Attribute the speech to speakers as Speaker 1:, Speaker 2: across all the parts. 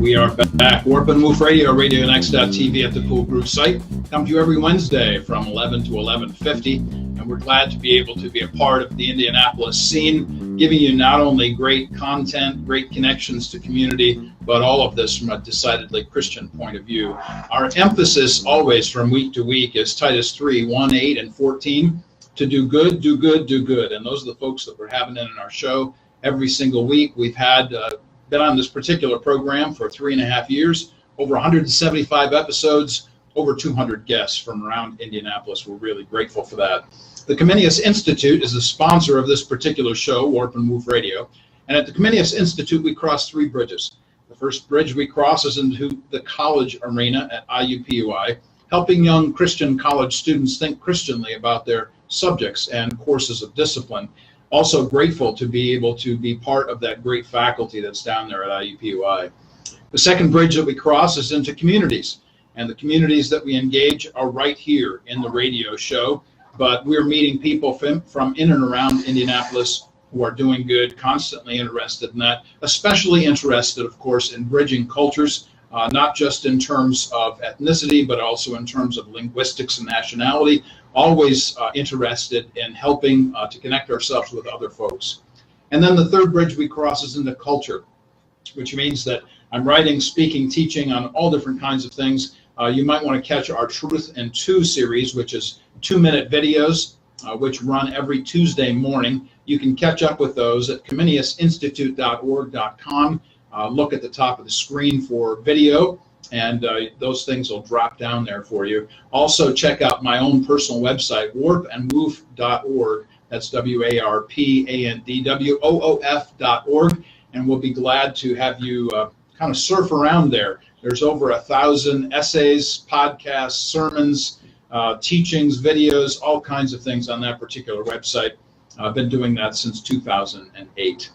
Speaker 1: We are back. Warp and Woof Radio, RadioNext.tv at the Cool Groove site. Come to you every Wednesday from 11 to 11:50, and we're glad to be able to be a part of the Indianapolis scene, giving you not only great content, great connections to community, but all of this from a decidedly Christian point of view. Our emphasis always from week to week is Titus 3, 1, 8, and 14, to do good, do good, do good. And those are the folks that we're having in our show every single week. We've had been on this particular program for 3.5 years, over 175 episodes, over 200 guests from around Indianapolis. We're really grateful for that. The Comenius Institute is the sponsor of this particular show, Warp and Woof Radio. And at the Comenius Institute, we cross 3 bridges. The first bridge we cross is into the college arena at IUPUI, helping young Christian college students think Christianly about their subjects and courses of discipline. Also grateful to be able to be part of that great faculty that's down there at IUPUI. The second bridge that we cross is into communities, and the communities that we engage are right here in the radio show, but we're meeting people from in and around Indianapolis who are doing good, constantly interested in that, especially interested, of course, in bridging cultures, not just in terms of ethnicity, but also in terms of linguistics and nationality, always interested in helping to connect ourselves with other folks. And then the third bridge we cross is into culture, which means that I'm writing, speaking, teaching on all different kinds of things. You might want to catch our Truth in 2 series, which is 2-minute videos, which run every Tuesday morning. You can catch up with those at comeniusinstitute.org.com. Look at the top of the screen for video, and those things will drop down there for you. Also, check out my own personal website, warpandwoof.org. That's warpandwoof.org, and we'll be glad to have you kind of surf around there. There's over 1,000 essays, podcasts, sermons, teachings, videos, all kinds of things on that particular website. I've been doing that since 2008.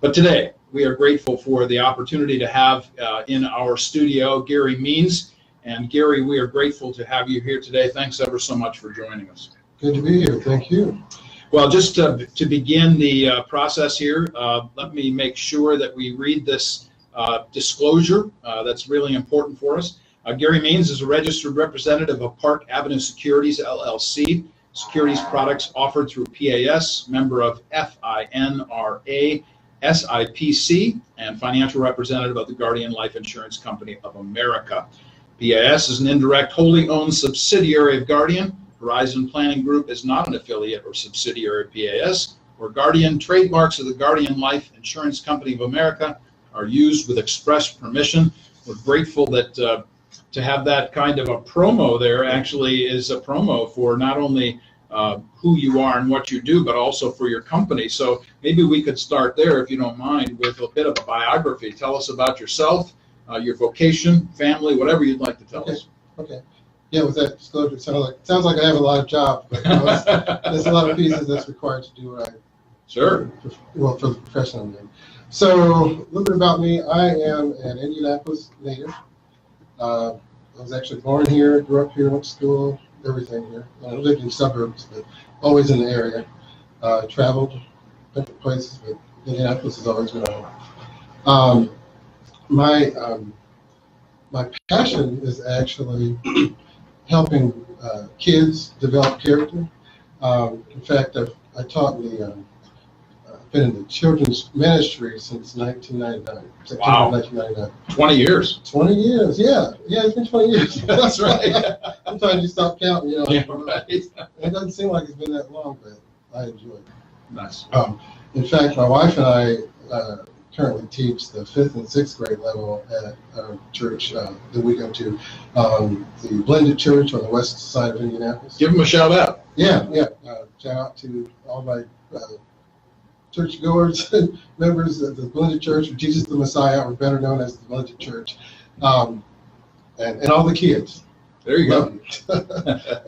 Speaker 1: But today, we are grateful for the opportunity to have in our studio Gary Means. And Gary, we are grateful to have you here today. Thanks ever so much for joining us.
Speaker 2: Good to be here. Thank you.
Speaker 1: Well, just to begin the process here, let me make sure that we read this disclosure that's really important for us. Gary Means is a registered representative of Park Avenue Securities, LLC. Securities products offered through PAS, member of FINRA, SIPC, and financial representative of the Guardian Life Insurance Company of America. PAS is an indirect, wholly owned subsidiary of Guardian. Horizon Planning Group is not an affiliate or subsidiary of PAS or Guardian. Trademarks of the Guardian Life Insurance Company of America are used with express permission. We're grateful that to have that kind of a promo there actually is a promo for not only who you are and what you do, but also for your company. So maybe we could start there, if you don't mind, with a bit of a biography. Tell us about yourself, your vocation, family, whatever you'd like to tell us.
Speaker 2: Okay. Yeah, with that disclosure, it sounds like I have a lot of jobs, but there's a lot of pieces that's required to do what I
Speaker 1: Sure.
Speaker 2: For the profession I'm in. So a little bit about me. I am an Indianapolis native. I was actually born here, grew up here, went to school, everything here. I lived in suburbs, but always in the area. Traveled different places, but Indianapolis has always been home. My passion is actually helping kids develop character. In fact, I taught in the been in the children's ministry since 1999. September
Speaker 1: Wow.
Speaker 2: 1999.
Speaker 1: 20 years.
Speaker 2: 20 years, yeah, it's been 20 years.
Speaker 1: That's right.
Speaker 2: Sometimes you stop counting,
Speaker 1: Yeah, right.
Speaker 2: It doesn't seem like it's been that long, but I enjoy it.
Speaker 1: Nice.
Speaker 2: In fact, my wife and I currently teach the 5th and 6th grade level at our church that we go to, the Blended Church on the west side of Indianapolis.
Speaker 1: Give them a shout out.
Speaker 2: Yeah. Shout out to all my churchgoers and members of the Blended Church of Jesus the Messiah, or better known as the Blended Church, and all the kids.
Speaker 1: There you go.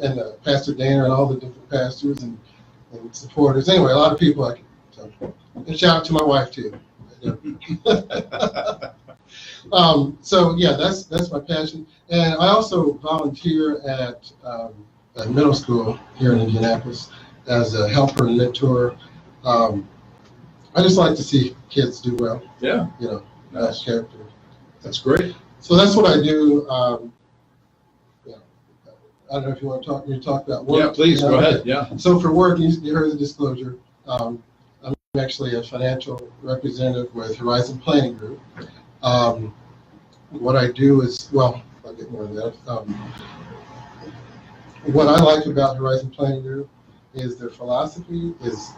Speaker 2: And Pastor Dana and all the different pastors and supporters. Anyway, a lot of people. And shout out to my wife too. So yeah, that's my passion. And I also volunteer at a middle school here in Indianapolis as a helper and mentor. I just like to see kids do well.
Speaker 1: Yeah.
Speaker 2: Nice character.
Speaker 1: That's great.
Speaker 2: So that's what I do. Yeah. I don't know if you want to talk about work.
Speaker 1: Yeah, please, go ahead.
Speaker 2: Okay.
Speaker 1: Yeah.
Speaker 2: So for work, you heard the disclosure. I'm actually a financial representative with Horizon Planning Group. What I do is, well, I'll get more of that. What I like about Horizon Planning Group is their philosophy is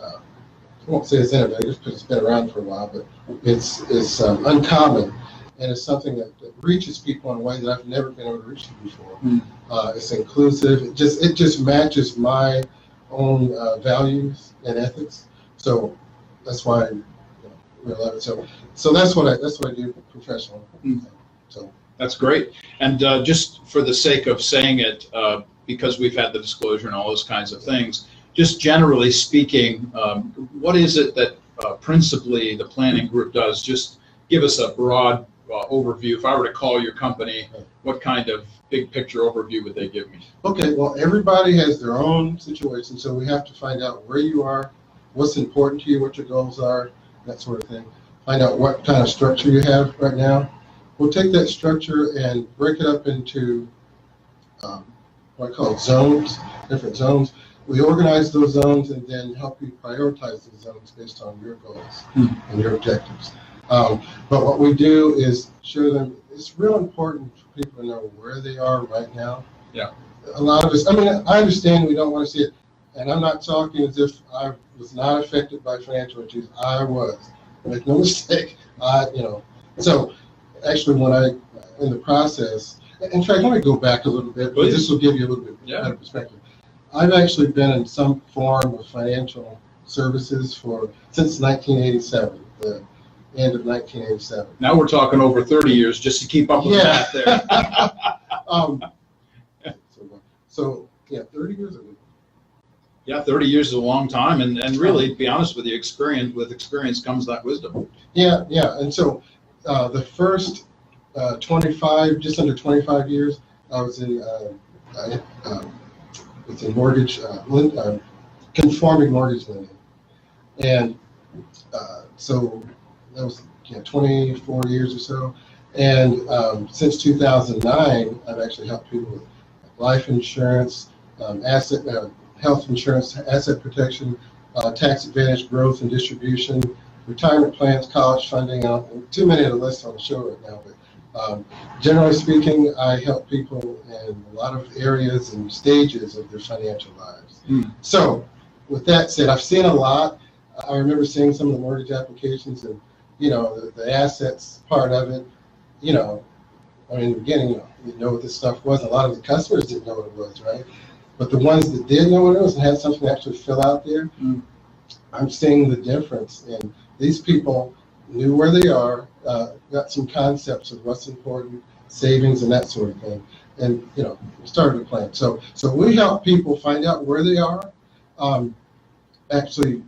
Speaker 2: I won't say it's innovative because it's been around for a while, but it's uncommon, and it's something that reaches people in a way that I've never been able to reach them before. It's inclusive. It just matches my own values and ethics. So that's why I really love it. So that's what I do professionally. So
Speaker 1: that's great. And just for the sake of saying it, because we've had the disclosure and all those kinds of things, just generally speaking, what is it that principally the planning group does? Just give us a broad overview. If I were to call your company, what kind of big picture overview would they give me?
Speaker 2: Okay, well, everybody has their own situation, so we have to find out where you are, what's important to you, what your goals are, that sort of thing. Find out what kind of structure you have right now. We'll take that structure and break it up into what I call zones, different zones. We organize those zones and then help you prioritize those zones based on your goals and your objectives. But what we do is show them, it's real important for people to know where they are right now.
Speaker 1: Yeah.
Speaker 2: A lot of us, I mean, I understand we don't want to see it, and I'm not talking as if I was not affected by financial issues. I was. Make no mistake. So actually when in the process, in fact, let me go back a little bit, but this will give you a little bit better perspective. I've actually been in some form of financial services since 1987, the end of 1987.
Speaker 1: Now we're talking over 30 years just to keep up with that there.
Speaker 2: 30 years ago.
Speaker 1: Yeah, 30 years is a long time, and really, to be honest with you, with experience comes that wisdom.
Speaker 2: Yeah, and so the first 25, just under 25 years, I was in mortgage, conforming mortgage lending, and so that was 24 years or so. And since 2009, I've actually helped people with life insurance, health insurance, asset protection, tax advantage growth and distribution, retirement plans, college funding. Too many of the lists on the show right now, but generally speaking, I help people in a lot of areas and stages of their financial lives. So with that said, I've seen a lot. I remember seeing some of the mortgage applications and, the assets part of it, I mean, in the beginning, you didn't know what this stuff was. A lot of the customers didn't know what it was, right? But the ones that did know what it was and had something to actually fill out there, I'm seeing the difference. And these people knew where they are, got some concepts of what's important, savings and that sort of thing, and started a plan. So we help people find out where they are, actually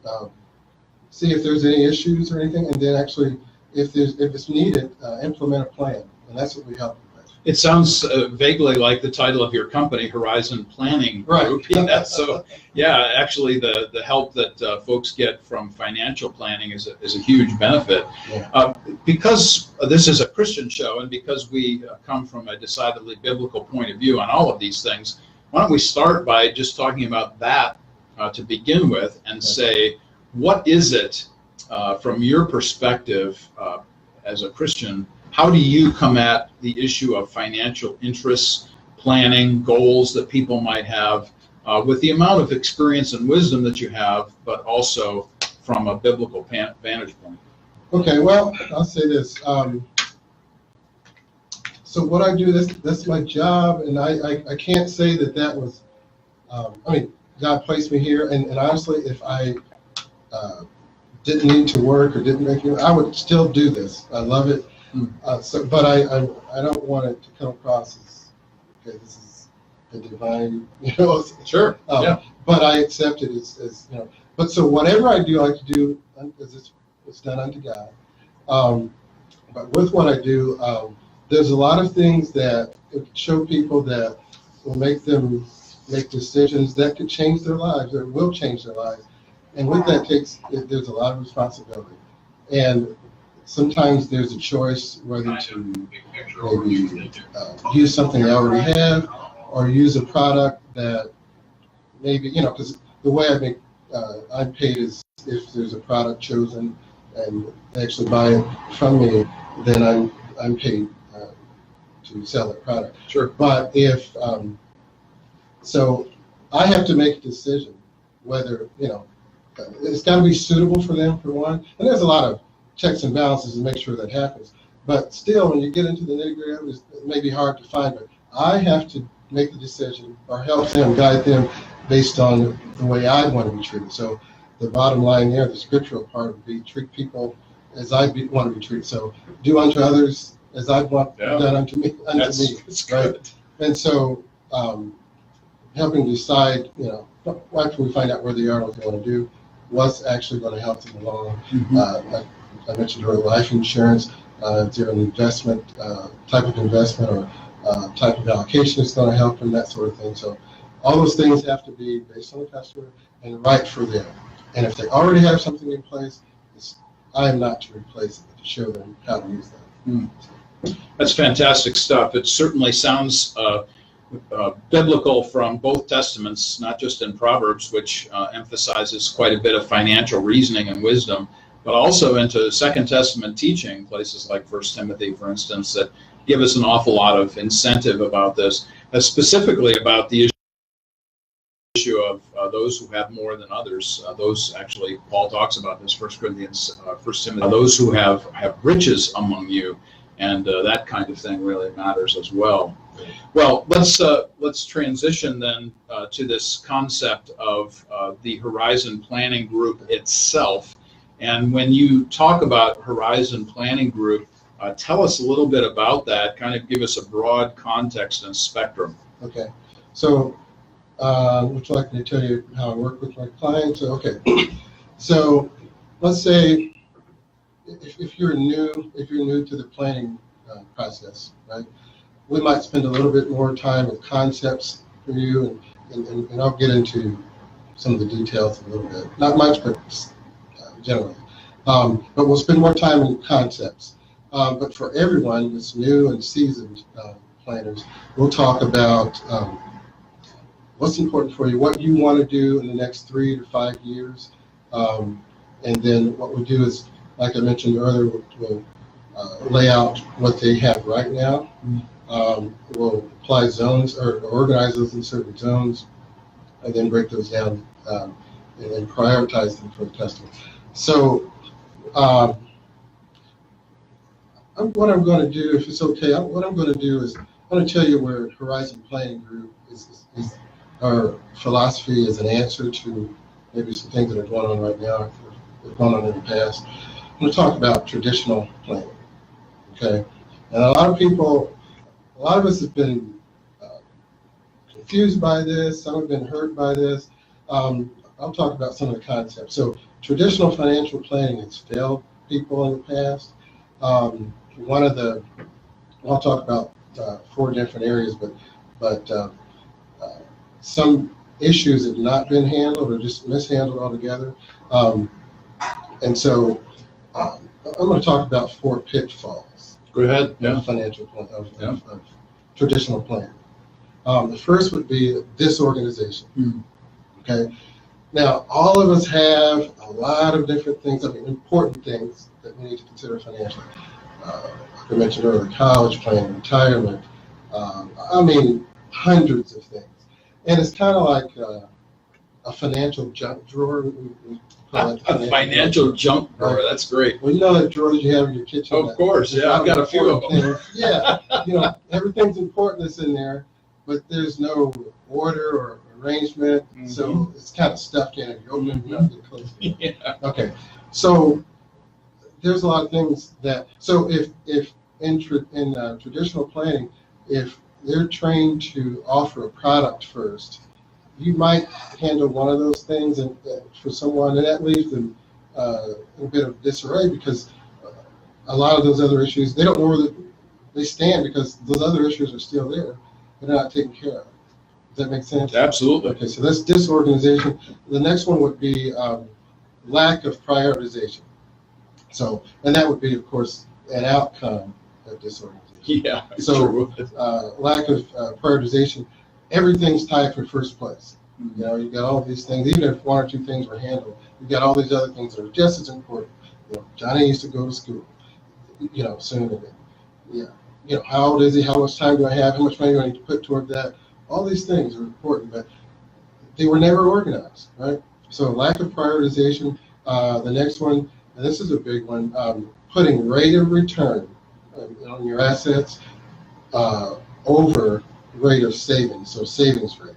Speaker 2: see if there's any issues or anything, and then actually, if it's needed, implement a plan, and that's what we help with.
Speaker 1: It sounds vaguely like the title of your company, Horizon Planning Group.
Speaker 2: Right.
Speaker 1: So, yeah, actually, the help that folks get from financial planning is a huge benefit.
Speaker 2: Yeah.
Speaker 1: Because this is a Christian show, and because we come from a decidedly biblical point of view on all of these things, why don't we start by just talking about that to begin with, and say, what is it from your perspective as a Christian? How do you come at the issue of financial interests, planning, goals that people might have with the amount of experience and wisdom that you have, but also from a biblical vantage point?
Speaker 2: Okay, well, I'll say this. So what I do, that's my job, and I can't say that was, I mean, God placed me here, and honestly, if I didn't need to work or didn't make it, I would still do this. I love it. But I don't want it to come across as, okay, this is the divine,
Speaker 1: Sure.
Speaker 2: But I accept it as But so whatever I do, I like to do as it's done unto God. But with what I do, there's a lot of things that show people that will make them make decisions that could change their lives or will change their lives. And with that there's a lot of responsibility. And sometimes there's a choice whether to maybe use something they already have or use a product that maybe, because the way I'm paid is if there's a product chosen and they actually buy it from me, then I'm paid to sell that product.
Speaker 1: Sure.
Speaker 2: But if so I have to make a decision whether, it's got to be suitable for them, for one. And there's a lot of checks and balances to make sure that happens. But still, when you get into the nitty-gritty, it may be hard to find, but I have to make the decision or help them, guide them based on the way I want to be treated. So the bottom line there, the scriptural part would be treat people as I want to be treated. So do unto others as I want done unto me.
Speaker 1: That's good.
Speaker 2: And so helping decide, after we find out where they are and what they want to do, what's actually going to help them along. I mentioned earlier, life insurance, if they're an investment, type of investment or type of allocation is going to help them, that sort of thing. So all those things have to be based on the customer and right for them. And if they already have something in place, I am not to replace it, but to show them how to use that.
Speaker 1: That's fantastic stuff. It certainly sounds biblical from both testaments, not just in Proverbs, which emphasizes quite a bit of financial reasoning and wisdom, but also into Second Testament teaching, places like 1 Timothy, for instance, that give us an awful lot of incentive about this, specifically about the issue of those who have more than others. Those actually, Paul talks about this, 1 Corinthians, 1 Timothy, those who have riches among you, and that kind of thing really matters as well. Well, let's transition then to this concept of the Horizon Planning Group itself. And when you talk about Horizon Planning Group, tell us a little bit about that, kind of give us a broad context and spectrum.
Speaker 2: Okay. So would you like me to tell you how I work with my clients? Okay. So let's say if you're new to the planning process, right? We might spend a little bit more time with concepts for you, and I'll get into some of the details a little bit. Not much, but generally. But we'll spend more time in concepts. But for everyone that's new and seasoned planners, we'll talk about what's important for you, what you want to do in the next 3 to 5 years. And then what we do is, like I mentioned earlier, we'll lay out what they have right now. We'll apply zones or organize those in certain zones, and then break those down and then prioritize them for the customer. So what I'm going to do, if it's okay, what I'm going to do is I'm going to tell you where Horizon Planning Group is our philosophy is an answer to maybe some things that are going on right now, that have gone on in the past. I'm going to talk about traditional planning, okay? And a lot of us have been confused by this, some have been hurt by this. I'll talk about some of the concepts. So traditional financial planning has failed people in the past. I'll talk about 4 different areas, but some issues have not been handled or just mishandled altogether. And so I'm going to talk about 4 pitfalls.
Speaker 1: Go ahead.
Speaker 2: Of financial plan, of traditional planning. The first would be disorganization. Okay. Now, all of us have a lot of different things, important things that we need to consider financially. Like I mentioned earlier, college planning, retirement, hundreds of things. And it's kind of like a financial junk drawer. We call it
Speaker 1: a financial junk drawer, right? That's great.
Speaker 2: Well, you know that drawers you have in your kitchen?
Speaker 1: Of course, yeah, I've got a few of them.
Speaker 2: Yeah, everything's important that's in there, but there's no order or arrangement, so it's kind of stuffed in it. You open it up and close it.
Speaker 1: Yeah.
Speaker 2: Okay, so there's a lot of things so if in traditional planning, if they're trained to offer a product first, you might handle one of those things and for someone, and that leaves them in a bit of disarray because a lot of those other issues, they don't know where they stand because those other issues are still there, but they're not taken care of. Does that make sense?
Speaker 1: Absolutely.
Speaker 2: Okay, so that's disorganization. The next one would be lack of prioritization. So, and that would be, of course, an outcome of disorganization.
Speaker 1: Yeah.
Speaker 2: So, lack of prioritization, everything's tied for first place.
Speaker 1: Mm-hmm.
Speaker 2: You know, you got all these things, even if one or two things were handled, you got all these other things that are just as important. You know, Johnny used to go to school, you know, soon. Yeah. You know, how old is he? How much time do I have? How much money do I need to put toward that? All these things are important, but they were never organized, right? So lack of prioritization. The next one, and this is a big one, putting rate of return on your assets over rate of savings, so savings rate.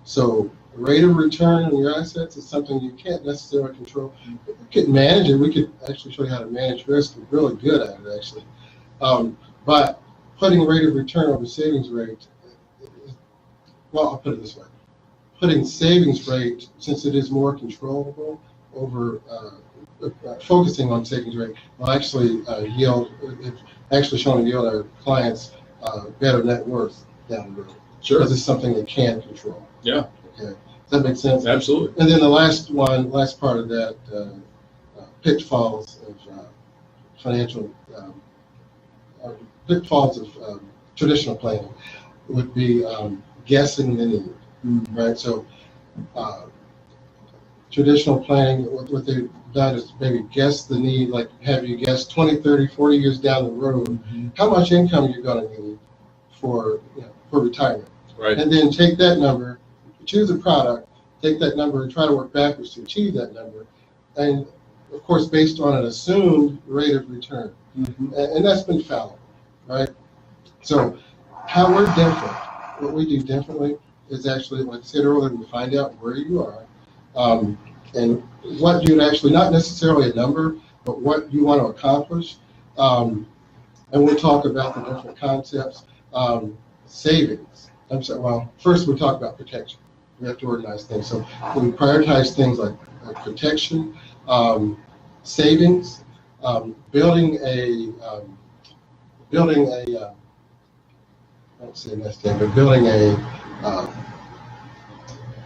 Speaker 2: So rate of return on your assets is something you can't necessarily control. You can manage it. We could actually show you how to manage risk. We're really good at it, actually. But putting rate of return over savings rate, well, I'll put it this way. Putting savings rate, since it is more controllable, over focusing on savings rate will actually yield, it's actually shown to yield our clients better net worth down the road.
Speaker 1: Sure.
Speaker 2: Because it's something they can control.
Speaker 1: Yeah.
Speaker 2: Okay. Does that make sense?
Speaker 1: Absolutely.
Speaker 2: And then the last part of that, pitfalls of financial, pitfalls of traditional planning would be guessing the need, right? So traditional planning, what they've done is maybe guess the need, like have you guess 20, 30, 40 years down the road, how much income you're going to need for retirement.
Speaker 1: Right.
Speaker 2: And then take that number, choose a product, take that number and try to work backwards to achieve that number. And of course, based on an assumed rate of return. And that's been fallible, right? So how we're different, what we do differently is actually, like I said earlier, we find out where you are and what you'd actually, not necessarily a number, but what you want to accomplish. And we'll talk about the different concepts. Savings. I'm sorry, well, first we'll talk about protection. We have to organize things. So we prioritize things like protection, savings, building a I won't say nest egg, but building a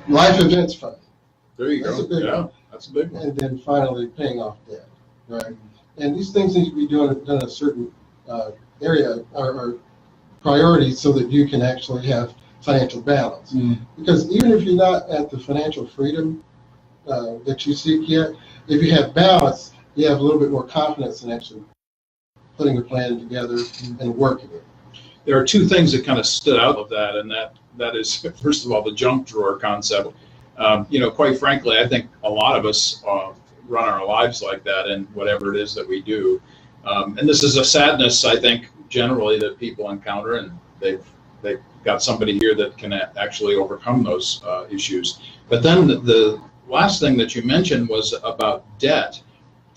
Speaker 2: life events fund.
Speaker 1: There you
Speaker 2: That's
Speaker 1: go.
Speaker 2: a big one.
Speaker 1: That's a big one.
Speaker 2: And then finally paying off debt, right? And these things need to be done in a certain area or priorities so that you can actually have financial balance. Because even if you're not at the financial freedom that you seek yet, if you have balance, you have a little bit more confidence in actually putting a plan together and working it.
Speaker 1: There are two things that kind of stood out of that, and that is, first of all, the junk drawer concept. Quite frankly, I think a lot of us run our lives like that in whatever it is that we do. And this is a sadness, I think, generally that people encounter, and they've got somebody here that can actually overcome those issues. But then the last thing that you mentioned was about debt.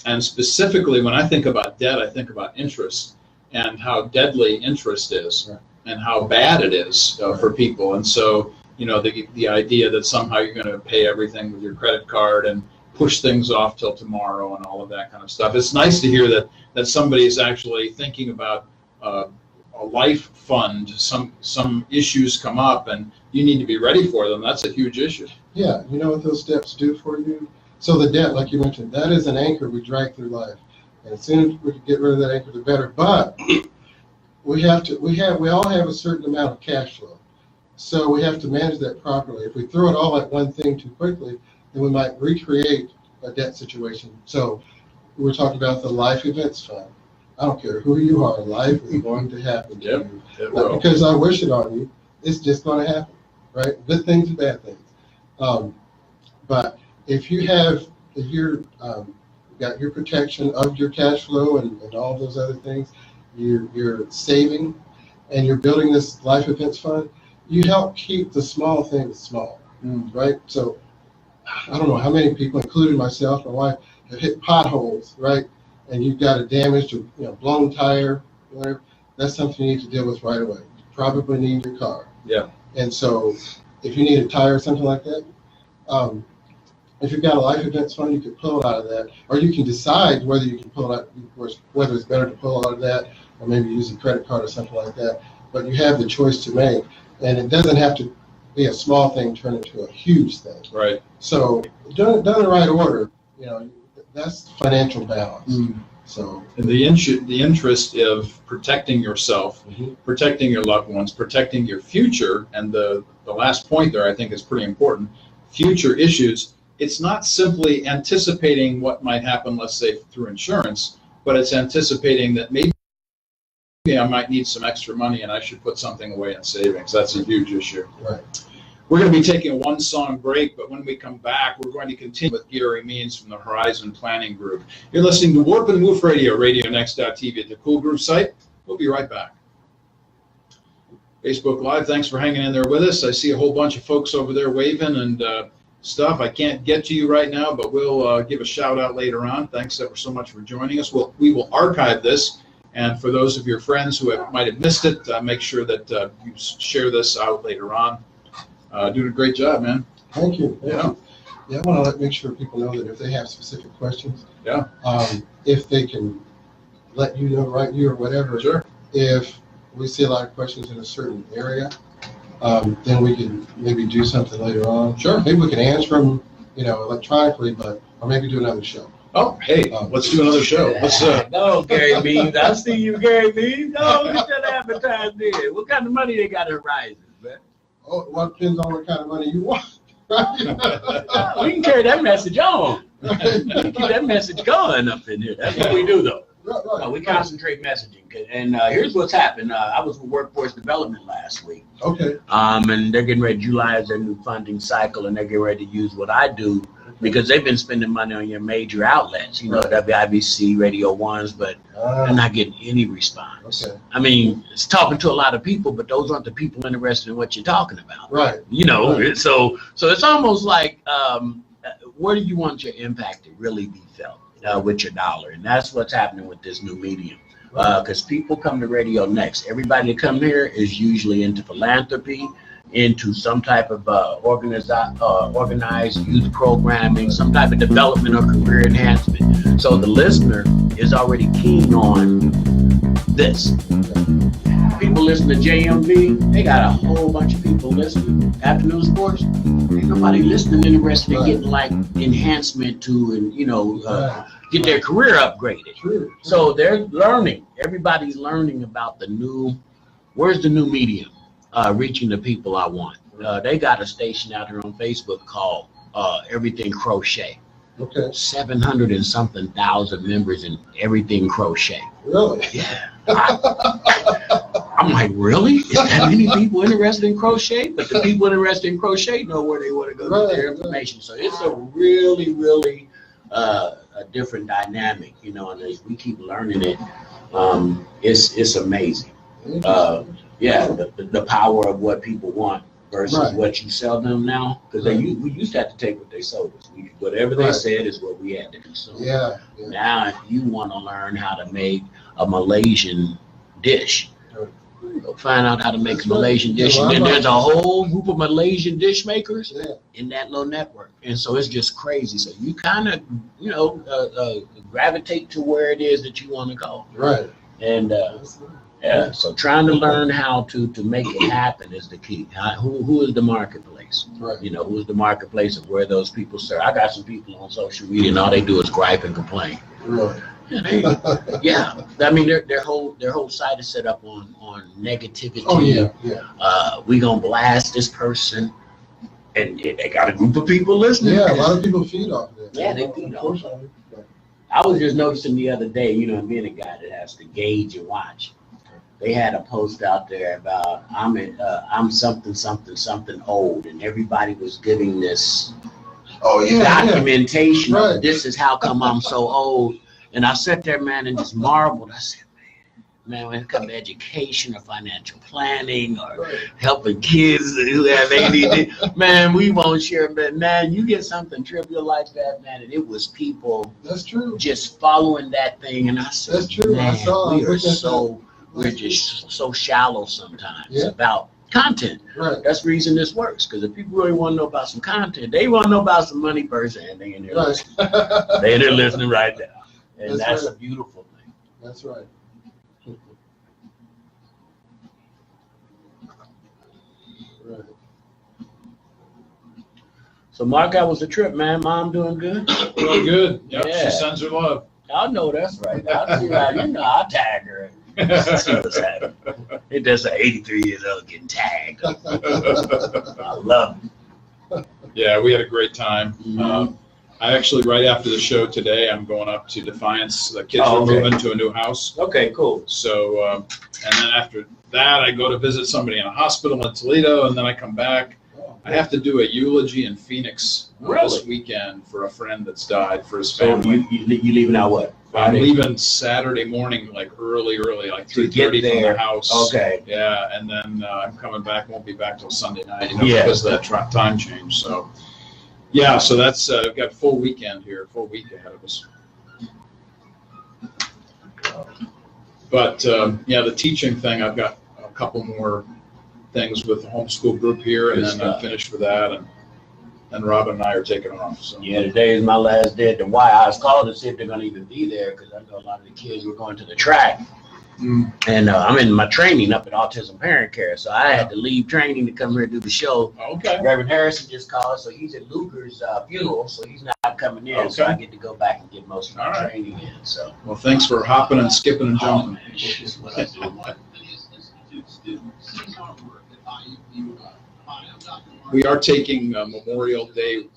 Speaker 1: And specifically, when I think about debt, I think about interest and how deadly interest is, right, and how bad it is for people. And so, the idea that somehow you're going to pay everything with your credit card and push things off till tomorrow and all of that kind of stuff. It's nice to hear that somebody is actually thinking about a life fund. Some issues come up and you need to be ready for them. That's a huge issue.
Speaker 2: Yeah, you know what those steps do for you? So the debt, like you mentioned, that is an anchor we drag through life. And as soon as we can get rid of that anchor, the better. But we all have a certain amount of cash flow. So we have to manage that properly. If we throw it all at one thing too quickly, then we might recreate a debt situation. So we're talking about the life events fund. I don't care who you are, life is going to happen to you. Not because I wish it on you, it's just going to happen, right? Good things and bad things. But if you're got your protection of your cash flow and all those other things, you're saving and you're building this life events fund, you help keep the small things small, right? So I don't know how many people, including myself, my wife, have hit potholes, right? And you've got a damaged or blown tire, whatever. That's something you need to deal with right away. You probably need your car.
Speaker 1: Yeah.
Speaker 2: And so if you need a tire or something like that, if you've got a life events fund, you can pull it out of that, or you can decide whether you can pull it out, whether it's better to pull it out of that, or maybe use a credit card or something like that. But you have the choice to make, and it doesn't have to be a small thing turn into a huge thing.
Speaker 1: Right.
Speaker 2: So done in the right order, that's financial balance. So,
Speaker 1: and the interest of protecting yourself, protecting your loved ones, protecting your future, and the last point there I think is pretty important. Future issues. It's not simply anticipating what might happen, let's say through insurance, but it's anticipating that maybe I might need some extra money and I should put something away in savings. That's a huge issue.
Speaker 2: right.
Speaker 1: We're going to be taking a one-song break, but when we come back, we're going to continue with Gary Means from the Horizon Planning Group. You're listening to Warp and Woof Radio, RadioNext.tv at the Cool Group site. We'll be right back. Facebook Live, thanks for hanging in there with us. I see a whole bunch of folks over there waving and stuff. I can't get to you right now, but we'll give a shout out later on. Thanks ever so much for joining us. We will archive this, and for those of your friends who might have missed it, make sure that you share this out later on. Doing a great job, man.
Speaker 2: Thank you. Yeah, I want to make sure people know that if they have specific questions, if they can let you know, write you or whatever.
Speaker 1: Sure.
Speaker 2: If we see a lot of questions in a certain area, then we can maybe do something later on.
Speaker 1: Sure.
Speaker 2: Maybe we can answer them, electronically, or maybe do another show.
Speaker 1: Oh, hey, let's do another show. Let's.
Speaker 3: No, Gary Means. I see you, Gary Means. No, get that advertising there. What kind of money they got at Horizon, man?
Speaker 2: Oh, well, it depends on what kind of money you want.
Speaker 3: We can carry that message on. We can keep that message going up in here. That's what we do, though.
Speaker 2: Right.
Speaker 3: We concentrate messaging. And here's what's happened. I was with Workforce Development last week.
Speaker 2: Okay.
Speaker 3: And they're getting ready. July is their new funding cycle, and they're getting ready to use what I do because they've been spending money on your major outlets, WIBC, Radio 1s, but they're not getting any response.
Speaker 2: Okay.
Speaker 3: I mean, it's talking to a lot of people, but those aren't the people interested in what you're talking about.
Speaker 2: Right.
Speaker 3: Right. So it's almost like, where do you want your impact to really be felt with your dollar? And that's what's happening with this new medium. Because people come to Radio Next. Everybody that come here is usually into philanthropy, into some type of organized youth programming, some type of development or career enhancement. So the listener is already keen on this. People listen to JMV, they got a whole bunch of people listening. Afternoon sports, ain't nobody listening interested in getting like enhancement to and get their career upgraded.
Speaker 2: True.
Speaker 3: So they're learning. Everybody's learning about where's the new medium reaching the people I want. They got a station out here on Facebook called Everything Crochet.
Speaker 2: Okay.
Speaker 3: 700 and something thousand members in Everything Crochet.
Speaker 2: Really?
Speaker 3: Yeah. I'm like, really? Is that many people interested in crochet? But the people interested in crochet know where they want to go get their information. So it's a really, really a different dynamic, and as we keep learning it, it's amazing. The power of what people want versus what you sell them now, because we used to have to take what they sold us. Whatever they said is what we had to consume.
Speaker 2: Yeah.
Speaker 3: Now, if you want to learn how to make a Malaysian dish, go find out how to make a Malaysian dish, and then there's a whole group of Malaysian dish makers in that little network, and so it's just crazy. So you kind of, gravitate to where it is that you want to go.
Speaker 2: Right.
Speaker 3: And so trying to learn how to make it happen is the key. Who is the marketplace?
Speaker 2: Right.
Speaker 3: Who is the marketplace of where those people serve? I got some people on social media, and all they do is gripe and complain.
Speaker 2: Really?
Speaker 3: Yeah, I mean their whole site is set up on negativity.
Speaker 2: Oh yeah.
Speaker 3: We gonna blast this person, and they got a group of people listening.
Speaker 2: Yeah, a lot of people feed off that.
Speaker 3: Yeah, they feed off. I was just noticing the other day, being a guy that has to gauge and watch. They had a post out there about I'm something old, and everybody was giving this documentation of this is how come I'm so old. And I sat there, man, and just marveled. I said, man, when it comes to education or financial planning or helping kids who have ADD, man, we won't share. But man, you get something trivial like that, man, and it was people.
Speaker 2: That's true.
Speaker 3: Just following that thing, and I said,
Speaker 2: that's true.
Speaker 3: Man, we're just so shallow sometimes about content.
Speaker 2: Right.
Speaker 3: That's the reason this works, because if people really want to know about some content, they want to know about some money person, and they in there listening. They in there listening right now. And that's a beautiful thing.
Speaker 2: That's right.
Speaker 3: So Mark, how was the trip, man? Mom doing good?
Speaker 1: Doing good. Yep,
Speaker 3: Yeah.
Speaker 1: she sends her love.
Speaker 3: I know that's right. I'll see how I'll tag her. See what's happening. It does say 83 years old getting tagged. I love it.
Speaker 1: Yeah, we had a great time.
Speaker 3: Mhm.
Speaker 1: I actually, right after the show today, I'm going up to Defiance. The kids are
Speaker 3: okay.
Speaker 1: moving to a new house.
Speaker 3: Okay, cool.
Speaker 1: So, and then after that, I go to visit somebody in a hospital in Toledo, and then I come back. I have to do a eulogy in Phoenix this weekend for a friend that's died for his
Speaker 3: So
Speaker 1: family.
Speaker 3: you leaving out what?
Speaker 1: I'm
Speaker 3: Friday?
Speaker 1: leaving Saturday morning, like early, like 3:30 from the house.
Speaker 3: Okay.
Speaker 1: Yeah, and then I'm coming back. Won't be back till Sunday night,
Speaker 3: Yeah.
Speaker 1: because of that time change. So, yeah, so that's we've got full weekend here, full week ahead of us. But yeah, the teaching thing, I've got a couple more things with the homeschool group here, and then I'm finished with that, and Robin and I are taking off. So
Speaker 3: Yeah, today is my last day at the Y. I was calling to see if they're going to even be there because I know a lot of the kids were going to the track. And I'm in my training up at Autism Parent Care, so I had to leave training to come here and do the show.
Speaker 1: Okay.
Speaker 3: Reverend Harrison just called, so he's at Luger's funeral, so he's not coming in. So
Speaker 1: Okay.
Speaker 3: I get to go back and get most of my
Speaker 1: All right.
Speaker 3: training in. So
Speaker 1: Well, thanks for hopping and skipping and jumping.
Speaker 3: man, this is what I do.
Speaker 1: We are taking Memorial Day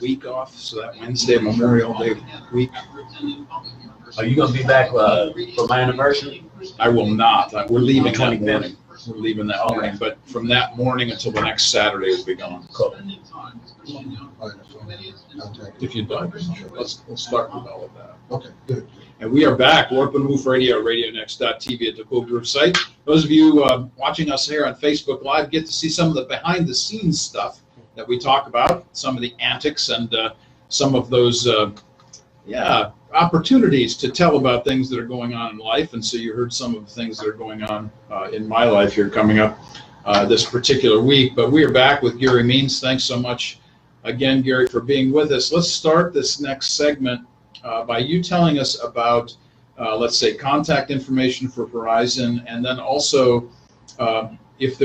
Speaker 1: week off, so that Wednesday, Memorial Day week.
Speaker 3: Are you gonna be back for my anniversary?
Speaker 1: I will not. We're leaving that
Speaker 3: 25th.
Speaker 1: morning. We're leaving that morning, but from that morning until the next Saturday, we'll be gone.
Speaker 3: Cool.
Speaker 1: If you'd like, let's start with all of that.
Speaker 2: Okay, good.
Speaker 1: And we are back, Warp and Woof Radio, RadioNext.tv at the Cool Group site. Those of you watching us here on Facebook Live get to see some of the behind-the-scenes stuff that we talk about, some of the antics and some of those, opportunities to tell about things that are going on in life. And so you heard some of the things that are going on in my life here coming up this particular week. But we are back with Gary Means. Thanks so much again, Gary, for being with us. Let's start this next segment by you telling us about, let's say, contact information for Verizon, and then also if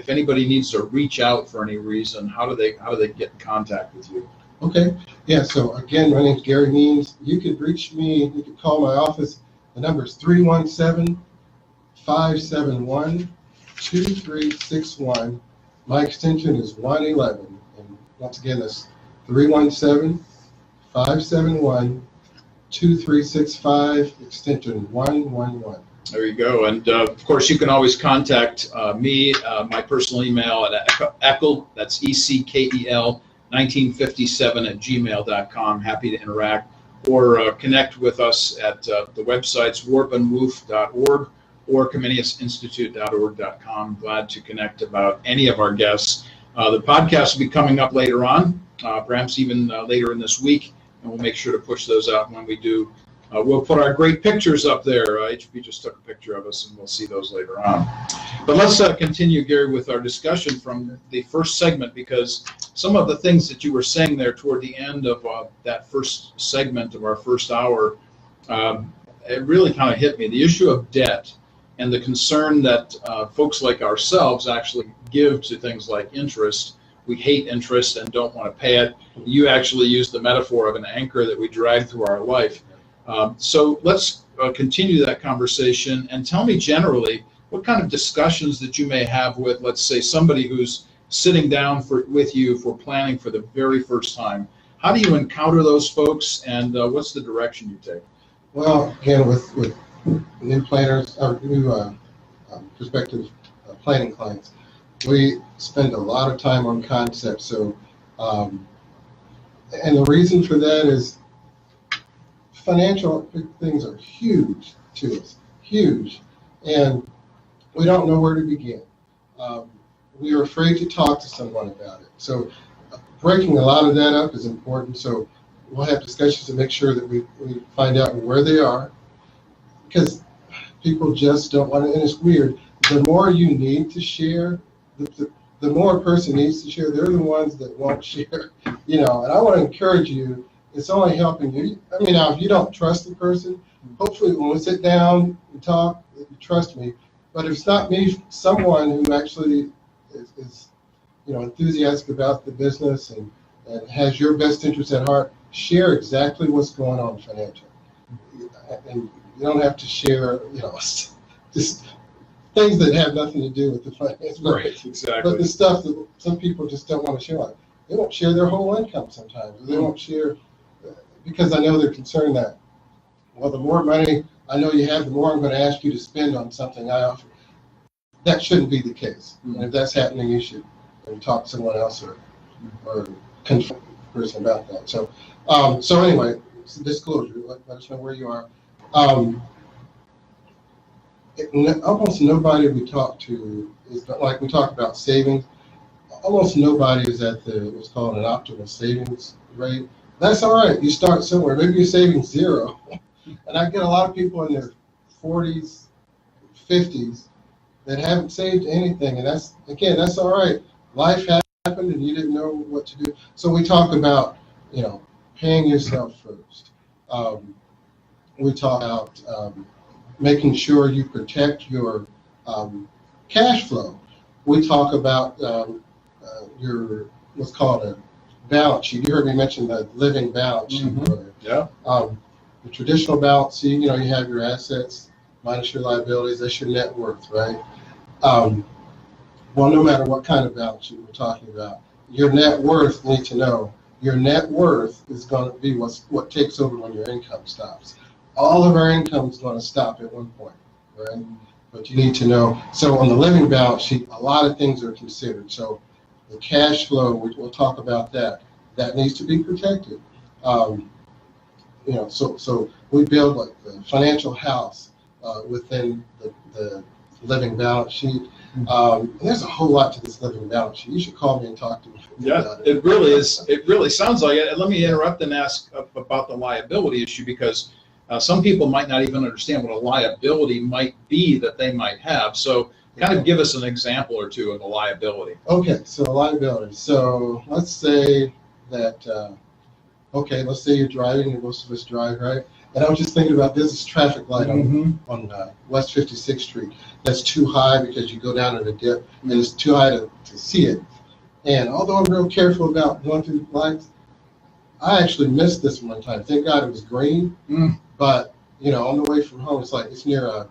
Speaker 1: anybody needs to reach out for any reason, how do they get in contact with you?
Speaker 2: Okay, yeah, so again, my name's Gary Means. You could reach me, you could call my office. The number is 317-571-2361. My extension is 111. And once again, that's 317-571-2365, extension 111.
Speaker 1: There you go. And of course, you can always contact me, my personal email at Eckel, that's ECKEL 1957 @gmail.com. Happy to interact or connect with us at the websites warpandwoof.org or comeniusinstitute.org.com. Glad to connect about any of our guests. The podcast will be coming up later on, perhaps even later in this week, and we'll make sure to push those out when we do. We'll put our great pictures up there. HB just took a picture of us, and we'll see those later on. But let's continue, Gary, with our discussion from the first segment, because some of the things that you were saying there toward the end of that first segment of our first hour, it really kind of hit me. The issue of debt and the concern that folks like ourselves actually give to things like interest. We hate interest and don't want to pay it. You actually used the metaphor of an anchor that we drag through our life. So let's continue that conversation, and tell me generally what kind of discussions that you may have with, let's say, somebody who's sitting down with you for planning for the very first time. How do you encounter those folks, and what's the direction you take?
Speaker 2: Well, again, with new planners, or new prospective planning clients, we spend a lot of time on concepts. So, and the reason for that is financial things are huge to us, huge, and we don't know where to begin. We are afraid to talk to someone about it. So breaking a lot of that up is important. So we'll have discussions to make sure that we find out where they are, because people just don't want to, and it's weird. The more you need to share, the more a person needs to share, they're the ones that won't share, and I want to encourage you. It's only helping you. I mean, now, if you don't trust the person, hopefully when we sit down and talk, you trust me. But if it's not me, someone who actually is enthusiastic about the business and has your best interest at heart, share exactly what's going on financially. And you don't have to share, just things that have nothing to do with the finance.
Speaker 1: Right, exactly.
Speaker 2: But the stuff that some people just don't want to share, like they won't share their whole income sometimes. Or they won't share because I know they're concerned that, well, the more money I know you have, the more I'm going to ask you to spend on something I offer. That shouldn't be the case. And if that's happening, you should talk to someone else or confront the person about that. So anyway, it's a disclosure. Let us know where you are. Almost nobody we talk to is like we talk about savings. Almost nobody is at what's called an optimal savings rate. That's all right. You start somewhere. Maybe you're saving zero. And I get a lot of people in their 40s, 50s that haven't saved anything, and that's all right. Life happened, and you didn't know what to do. So we talk about paying yourself first. We talk about making sure you protect your cash flow. We talk about your what's called a balance sheet. You heard me mention the living balance sheet earlier.
Speaker 1: Yeah.
Speaker 2: The traditional balance sheet, you have your assets minus your liabilities. That's your net worth, right? Well, no matter what kind of balance sheet we're talking about, your net worth, you need to know, your net worth is going to be what takes over when your income stops. All of our income is going to stop at one point, right? But you need to know. So on the living balance sheet, a lot of things are considered. So the cash flow, we'll talk about that. That needs to be protected. So we build like the financial house within the living balance sheet. There's a whole lot to this living balance sheet. You should call me and talk to me.
Speaker 1: Yeah, it really is. It really sounds like it. And let me interrupt and ask about the liability issue, because some people might not even understand what a liability might be that they might have. So kind of give us an example or two of a liability.
Speaker 2: Okay, so liability. So let's say that, let's say you're driving, and most of us drive, right? And I was just thinking about this traffic light on West 56th Street. That's too high because you go down in a dip, and it's too high to see it. And although I'm real careful about going through the lights, I actually missed this one time. Thank God it was green. But on the way from home, it's near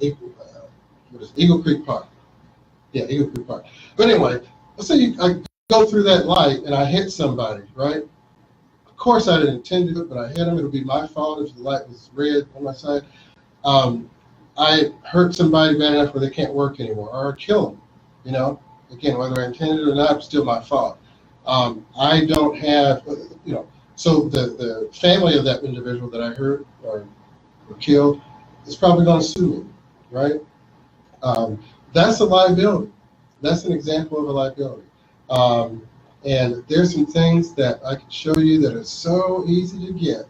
Speaker 2: Eagle Creek Park. Yeah, Eagle Creek Park. But anyway, let's say I go through that light and I hit somebody, right? Of course, I didn't intend to do it, but I hit them. It'll be my fault if the light was red on my side. I hurt somebody bad enough where they can't work anymore, or kill them. Again, whether I intended it or not, it's still my fault. I don't have, so the family of that individual that I hurt or killed is probably going to sue me, right? That's a liability. That's an example of a liability. And there's some things that I can show you that are so easy to get,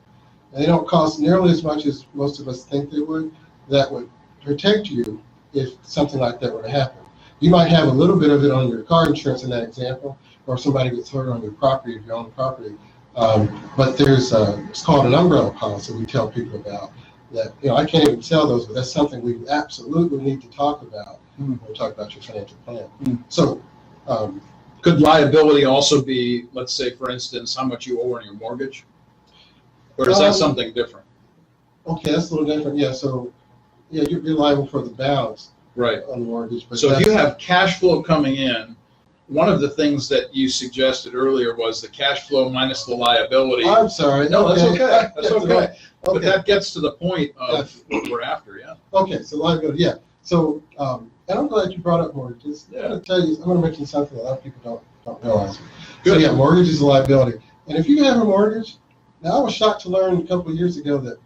Speaker 2: and they don't cost nearly as much as most of us think they would, that would protect you if something like that were to happen. You might have a little bit of it on your car insurance in that example, or somebody gets hurt on your property if you own property. But there's it's called an umbrella policy we tell people about that. I can't even tell those, but that's something we absolutely need to talk about when we talk about your financial plan. So
Speaker 1: could liability also be, let's say, for instance, how much you owe on your mortgage? Or is that something different?
Speaker 2: Okay, that's a little different. Yeah, so you're liable for the balance
Speaker 1: right
Speaker 2: on the mortgage. But
Speaker 1: so if you have cash flow coming in, one of the things that you suggested earlier was the cash flow minus the liability.
Speaker 2: I'm sorry.
Speaker 1: No,
Speaker 2: okay.
Speaker 1: that's okay. That's okay.
Speaker 2: Okay.
Speaker 1: But that gets to the point of what we're after, yeah.
Speaker 2: Okay, so liability, yeah. So, and I'm glad you brought up mortgages.
Speaker 1: Yeah.
Speaker 2: I'm going to mention something that a lot of people don't realize.
Speaker 1: Good.
Speaker 2: So yeah, mortgage is a liability. And if you have a mortgage, now I was shocked to learn a couple of years ago that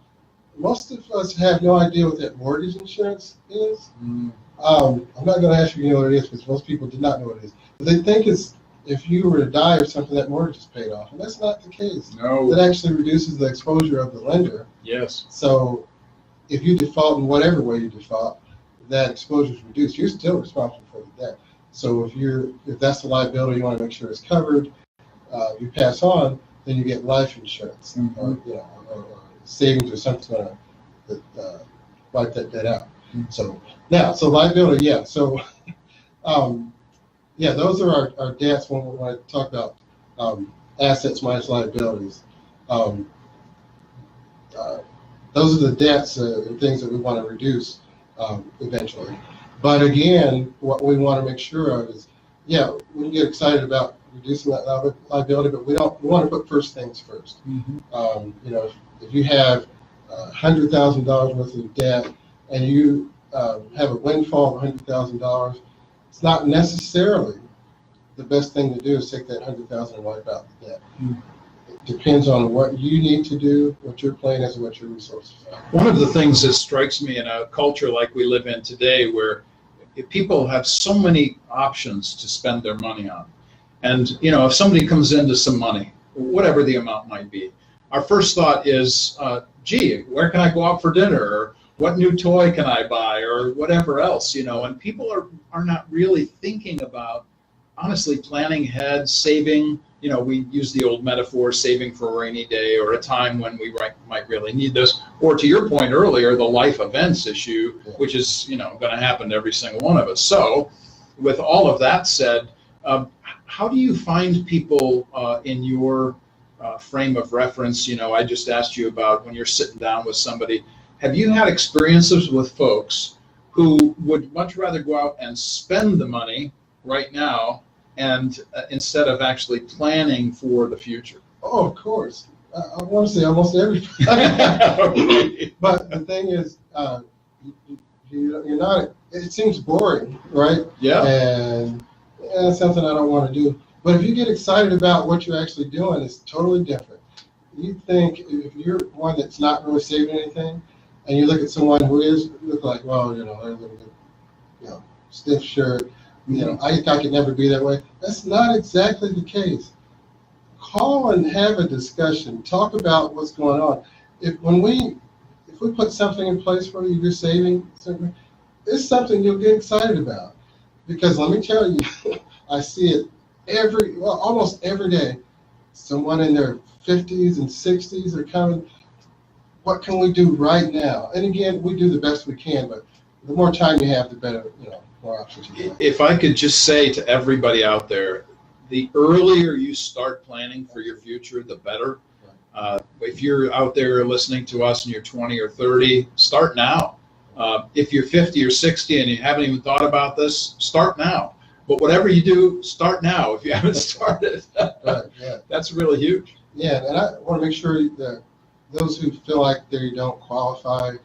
Speaker 2: most of us have no idea what that mortgage insurance is. I'm not going to ask you what it is, because most people did not know what it is. But they think it's if you were to die or something, that mortgage is paid off. And that's not the case.
Speaker 1: No.
Speaker 2: That actually reduces the exposure of the lender.
Speaker 1: Yes.
Speaker 2: So if you default in whatever way you default, that exposure is reduced. You're still responsible for the debt. So if that's the liability, you want to make sure it's covered. You pass on, then you get life insurance, or savings or something to wipe that debt out. So liability, yeah. So Yeah, those are our debts when I talk about assets minus liabilities. Um, those are the debts and things that we want to reduce eventually. But again, what we want to make sure of is, yeah, we can get excited about reducing that liability, but we want to put first things first. You know, if you have $100,000 worth of debt and you have a windfall of $100,000, it's not necessarily the best thing to do is take that $100,000 and wipe out the debt. It depends on what you need to do, what your plan is, and what your resources are.
Speaker 1: One of the things that strikes me in a culture like we live in today, where people have so many options to spend their money on, and you know, if somebody comes into some money, whatever the amount might be, our first thought is, gee, where can I go out for dinner? Or what new toy can I buy? Or whatever else, you know, and people are not really thinking about, honestly, planning ahead, saving. You know, we use the old metaphor, saving for a rainy day or a time when we might really need this. Or to your point earlier, the life events issue, which is, you know, going to happen to every single one of us. So with all of that said, how do you find people in your frame of reference? You know, I just asked you about when you're sitting down with somebody. Have you had experiences with folks who would much rather go out and spend the money right now and instead of actually planning for the future?
Speaker 2: Oh, of course. I want to say almost everybody. But the thing is, you're not. It seems boring, right?
Speaker 1: Yeah.
Speaker 2: And it's something I don't want to do. But if you get excited about what you're actually doing, it's totally different. You think if you're one that's not really saving anything, and you look at someone who is, you look like, well, you know, they're living a, you know, stiff shirt. You know, I could never be that way. That's not exactly the case. Call and have a discussion. Talk about what's going on. If we put something in place for you, you're saving, it's something you'll get excited about. Because let me tell you, I see it almost every day. Someone in their 50s and 60s are coming. What can we do right now? And again, we do the best we can, but the more time you have, the better, you know, more options you have.
Speaker 1: If I could just say to everybody out there, the earlier you start planning for your future, the better. If you're out there listening to us and you're 20 or 30, start now. If you're 50 or 60 and you haven't even thought about this, start now. But whatever you do, start now if you haven't started.
Speaker 2: Right, yeah.
Speaker 1: That's really huge.
Speaker 2: Yeah, and I want to make sure that those who feel like they don't qualify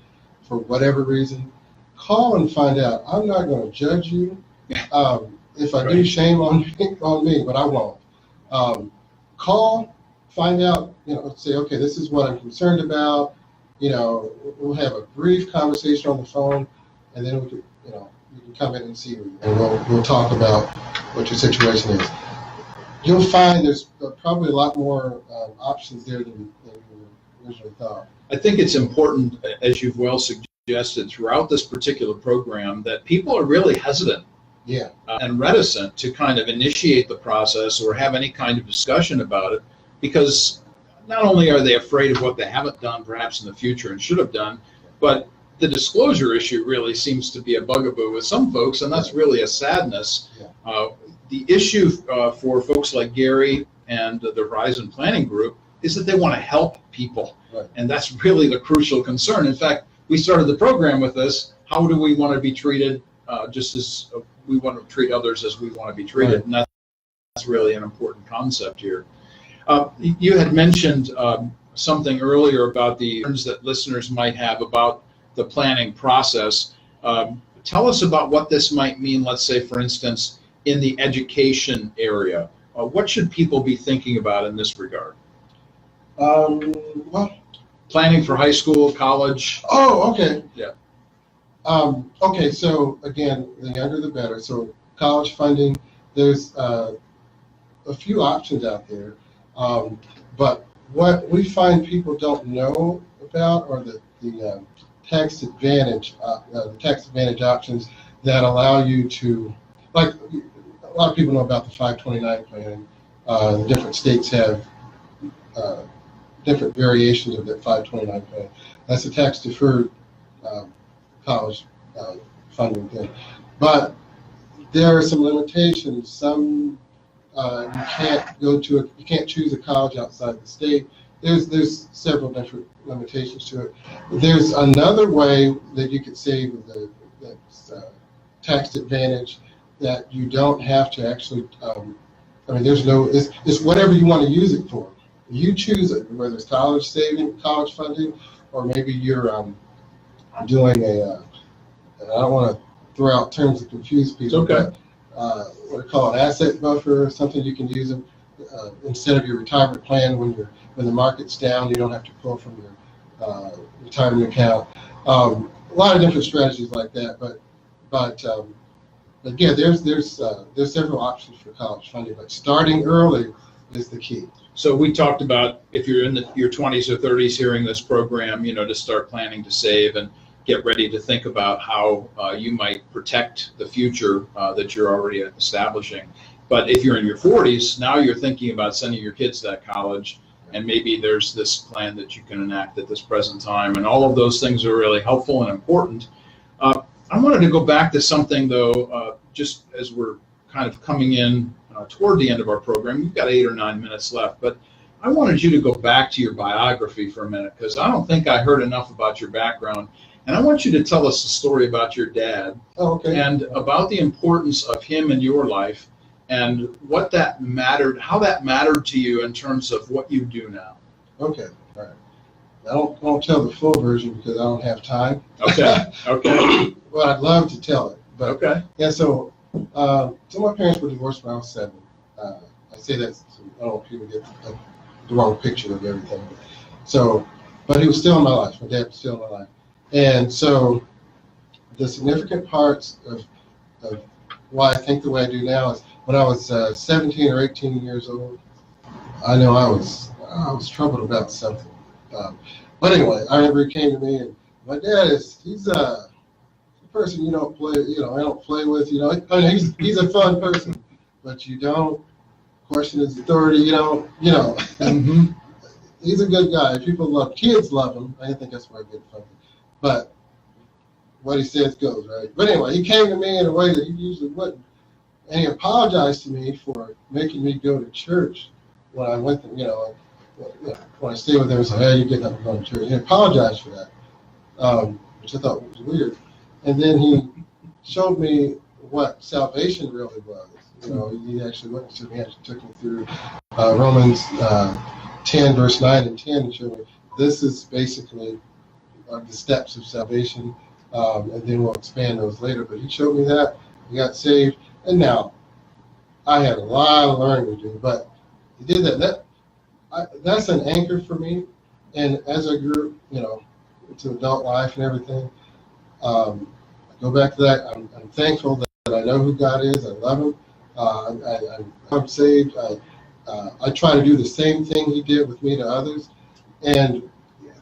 Speaker 2: for whatever reason, call and find out. I'm not going to judge you. If I do, shame on me, but I won't. Call, find out, you know, say, okay, this is what I'm concerned about. You know, we'll have a brief conversation on the phone, and then we can, you know, you can come in and see me, and we'll talk about what your situation is. You'll find there's probably a lot more options there than you originally thought.
Speaker 1: I think it's important, as you've well suggested throughout this particular program, that people are really hesitant and reticent to kind of initiate the process or have any kind of discussion about it, because not only are they afraid of what they haven't done perhaps in the future and should have done, but the disclosure issue really seems to be a bugaboo with some folks, and that's really a sadness. The issue for folks like Gary and the Horizon Planning Group is that they want to help people, and that's really the crucial concern. In fact, we started the program with this: how do we want to be treated, just as we want to treat others as we want to be treated, and that's really an important concept here. You had mentioned something earlier about the concerns that listeners might have about the planning process. Tell us about what this might mean, let's say, for instance, in the education area. What should people be thinking about in this regard?
Speaker 2: Well,
Speaker 1: planning for high school, college.
Speaker 2: Oh, okay.
Speaker 1: Yeah.
Speaker 2: Okay, so again, the younger the better. So college funding, there's a few options out there. But what we find people don't know about are the tax advantage options that allow you to, like, a lot of people know about the 529 plan. The different states have different variations of that 529 plan. That's a tax deferred college funding thing. But there are some limitations. Some you can't choose a college outside the state. There's several different limitations to it. There's another way that you could save with that's tax advantage that you don't have to actually. It's whatever you want to use it for. You choose it, whether it's college saving, college funding, or maybe you're doing I don't want to throw out terms that confuse people.
Speaker 1: It's okay.
Speaker 2: But, what we call an asset buffer, something you can use instead of your retirement plan when the market's down. You don't have to pull from your retirement account. A lot of different strategies like that, but yeah, there's several options for college funding, but starting early is the key.
Speaker 1: So we talked about if you're in your 20s or 30s hearing this program, to start planning to save and get ready to think about how you might protect the future that you're already establishing. But if you're in your 40s, now you're thinking about sending your kids to that college, and maybe there's this plan that you can enact at this present time, and all of those things are really helpful and important. I wanted to go back to something, though, just as we're kind of coming in toward the end of our program. We've got 8 or 9 minutes left, but I wanted you to go back to your biography for a minute, because I don't think I heard enough about your background. And I want you to tell us a story about your dad.
Speaker 2: Oh, okay.
Speaker 1: And about the importance of him in your life and what that mattered, how that mattered to you in terms of what you do now.
Speaker 2: Okay, all right. I won't tell the full version because I don't have time.
Speaker 1: Okay, okay.
Speaker 2: Well, I'd love to tell it. But
Speaker 1: okay.
Speaker 2: Yeah, so my parents were divorced when I was 7. I say that so I don't want people to get the wrong picture of everything. So, but he was still in my life. My dad was still in my life. And so the significant parts of why I think the way I do now is when I was 17 or 18 years old, I know I was troubled about something. But anyway, I remember he came to me, and my dad he's a person I don't play with, I mean, he's a fun person, but you don't question his authority,
Speaker 1: Mm-hmm.
Speaker 2: He's a good guy. Kids love him. I think that's why I get fun. But what he says goes, right? But anyway, he came to me in a way that he usually wouldn't. And he apologized to me for making me go to church when I went, when I stayed with him. He said, hey, you're getting up and going to church. He apologized for that, which I thought was weird. And then he showed me what salvation really was. He actually went to me, he actually took me through Romans 10, verse 9 and 10, and showed me this is basically the steps of salvation, and then we'll expand those later. But he showed me that. We got saved, and now I had a lot of learning to do, but he did that. That's an anchor for me. And as I grew, into adult life and everything, I go back to that. I'm thankful that I know who God is. I love Him. I'm saved. I try to do the same thing He did with me to others. And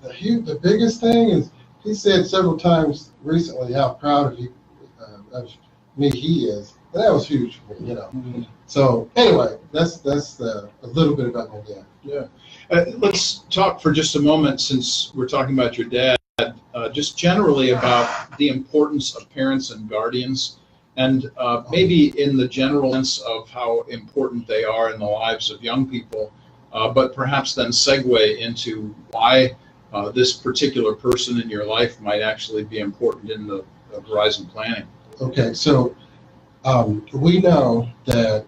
Speaker 2: the biggest thing is he said several times recently how proud of me he is, and that was huge for me,
Speaker 1: Mm-hmm.
Speaker 2: So anyway, that's a little bit about my dad.
Speaker 1: Yeah. Let's talk for just a moment, since we're talking about your dad, just generally about the importance of parents and guardians, and maybe in the general sense of how important they are in the lives of young people, but perhaps then segue into why this particular person in your life might actually be important in the horizon planning.
Speaker 2: Okay, so we know that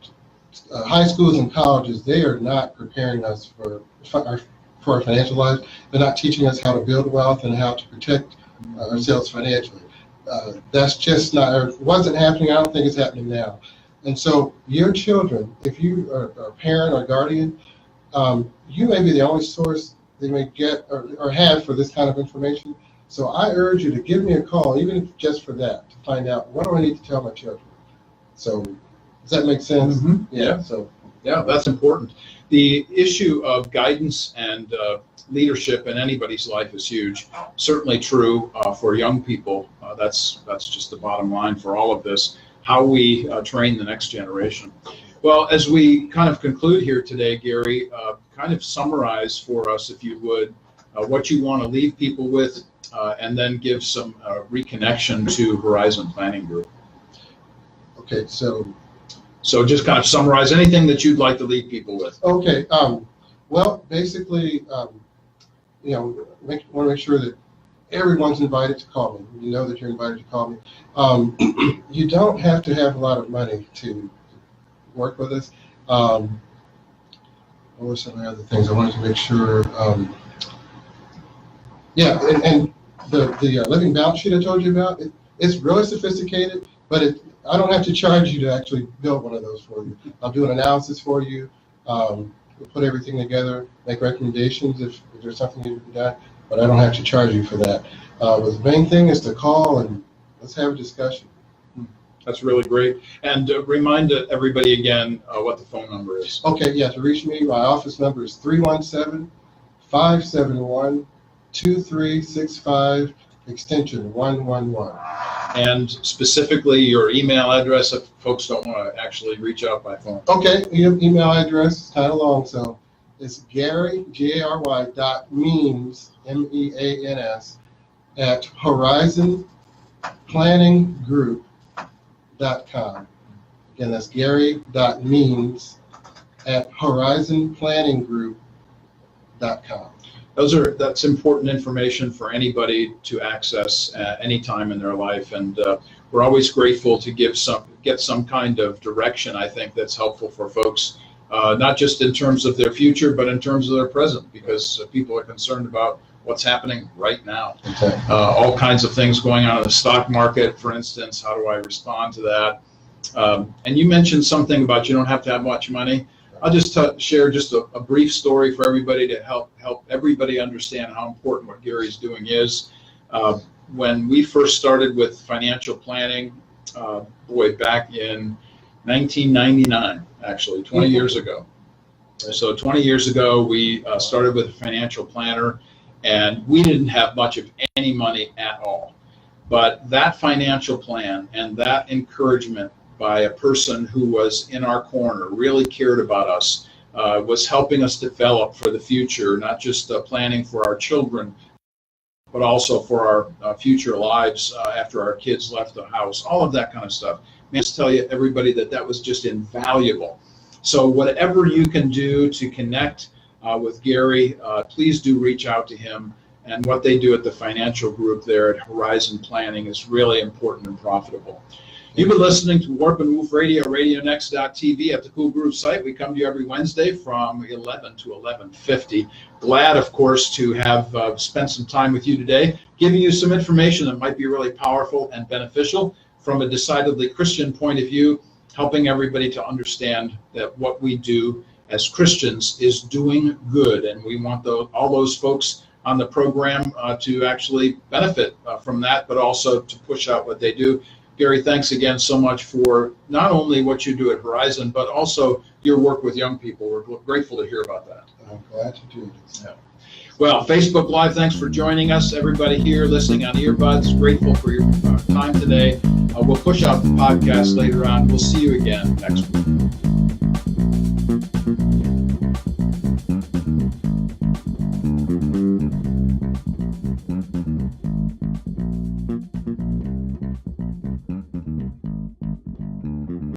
Speaker 2: high schools and colleges, they are not preparing us for our financial lives. They're not teaching us how to build wealth and how to protect ourselves financially. That's just not, or it wasn't happening. I don't think it's happening now. And so your children, if you are a parent or guardian, you may be the only source they may get or have for this kind of information. So I urge you to give me a call, even if just for that, to find out what do I need to tell my children. So does that make sense?
Speaker 1: Mm-hmm.
Speaker 2: Yeah. So
Speaker 1: yeah, that's important. The issue of guidance and leadership in anybody's life is huge. Certainly true for young people. That's just the bottom line for all of this. How we train the next generation. Well, as we kind of conclude here today, Gary, kind of summarize for us, if you would, what you want to leave people with, and then give some reconnection to Horizon Planning Group.
Speaker 2: Okay, so
Speaker 1: just kind of summarize anything that you'd like to leave people with.
Speaker 2: okay. Well, basically, you know, want to make sure that everyone's invited to call me. You know that you're invited to call me. You don't have to have a lot of money to work with us. What were some of the other things I wanted to make sure? Yeah, and the living balance sheet I told you about, it's really sophisticated, but I don't have to charge you to actually build one of those for you. I'll do an analysis for you. We'll put everything together, make recommendations if there's something that needs to be done, but I don't have to charge you for that. But the main thing is to call and let's have a discussion.
Speaker 1: That's really great. And remind everybody again what the phone number is.
Speaker 2: Okay, yeah, to reach me, my office number is 317-571-2365, extension 111.
Speaker 1: And specifically your email address if folks don't want to actually reach out by phone.
Speaker 2: Okay, email address is kind of long, so it's Gary, Gary, .means, MEANS, at horizonplanninggroup.com. Again, that's Gary.means at horizonplanninggroup.com.
Speaker 1: That's important information for anybody to access at any time in their life, and we're always grateful to get some kind of direction. I think that's helpful for folks, not just in terms of their future, but in terms of their present, because people are concerned about what's happening right now.
Speaker 2: Okay.
Speaker 1: All kinds of things going on in the stock market, for instance. How do I respond to that? And you mentioned something about you don't have to have much money. I'll just share just a brief story for everybody to help everybody understand how important what Gary's doing is. When we first started with financial planning, back in 1999, actually 20 years ago. So 20 years ago, we started with a financial planner, and we didn't have much of any money at all. But that financial plan and that encouragement by a person who was in our corner, really cared about us, was helping us develop for the future, not just planning for our children, but also for our future lives after our kids left the house, all of that kind of stuff. I just tell you, everybody, that was just invaluable. So whatever you can do to connect with Gary, please do reach out to him. And what they do at the financial group there at Horizon Planning is really important and profitable. You've been listening to Warp and Woof Radio, RadioNext.tv at the Cool Groove site. We come to you every Wednesday from 11 to 11:50. Glad, of course, to have spent some time with you today, giving you some information that might be really powerful and beneficial from a decidedly Christian point of view, helping everybody to understand that what we do as Christians is doing good. And we want all those folks on the program to actually benefit from that, but also to push out what they do. Gary, thanks again so much for not only what you do at Horizon, but also your work with young people. We're grateful to hear about that.
Speaker 2: I'm glad to do this.
Speaker 1: Yeah. Well, Facebook Live, thanks for joining us. Everybody here listening on earbuds, grateful for your time today. We'll push out the podcast later on. We'll see you again next week.